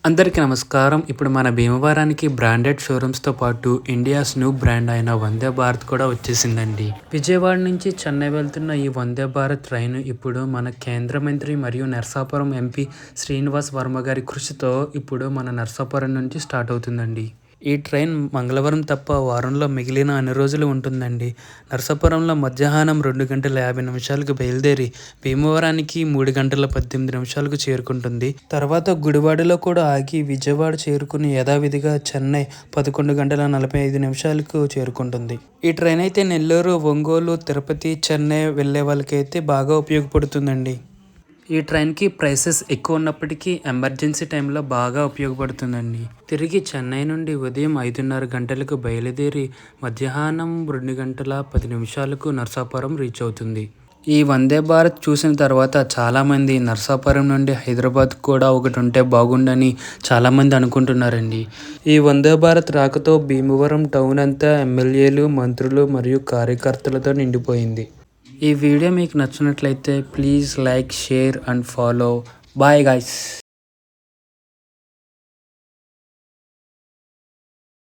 అందరికీ నమస్కారం. ఇప్పుడు మన భీమవరానికి బ్రాండెడ్ షోరూమ్స్‌తో పాటు ఇండియాస్ న్యూ బ్రాండ్ అయిన వందే భారత్ కూడా వచ్చేసిందండి. విజయవాడ నుంచి చెన్నై వెళ్తున్న ఈ వందే భారత్ ట్రైన్ ఇప్పుడు మన కేంద్ర మంత్రి మరియు నరసాపురం ఎంపీ శ్రీనివాస్ వర్మ గారి కృషితో ఇప్పుడు మన నరసాపురం నుంచి స్టార్ట్ అవుతుందండి. ఈ ట్రైన్ మంగళవారం తప్ప వారంలో మిగిలిన అన్ని రోజులు ఉంటుందండి. నరసాపురంలో మధ్యాహ్నం 2:50 బయలుదేరి భీమవరానికి 3:18 చేరుకుంటుంది. తర్వాత గుడివాడలో కూడా ఆగి విజయవాడ చేరుకుని యథావిధిగా చెన్నై 11:45 చేరుకుంటుంది. ఈ ట్రైన్ అయితే నెల్లూరు, ఒంగోలు, తిరుపతి, చెన్నై వెళ్ళే వాళ్ళకైతే బాగా ఉపయోగపడుతుందండి. ఈ ట్రైన్కి ప్రైసెస్ ఎక్కువ ఉన్నప్పటికీ ఎమర్జెన్సీ టైంలో బాగా ఉపయోగపడుతుందండి. తిరిగి చెన్నై నుండి ఉదయం 5:30 బయలుదేరి మధ్యాహ్నం 2:10 నరసాపురం రీచ్ అవుతుంది. ఈ వందే భారత్ చూసిన తర్వాత చాలామంది నరసాపురం నుండి హైదరాబాద్ కూడా ఒకటి ఉంటే బాగుండని చాలామంది అనుకుంటున్నారండి. ఈ వందే భారత్ రాకతో భీమవరం టౌన్ అంతా ఎమ్మెల్యేలు, మంత్రులు మరియు కార్యకర్తలతో నిండిపోయింది. ఈ వీడియో మీకు నచ్చినట్లయితే please like, share and follow. Bye guys.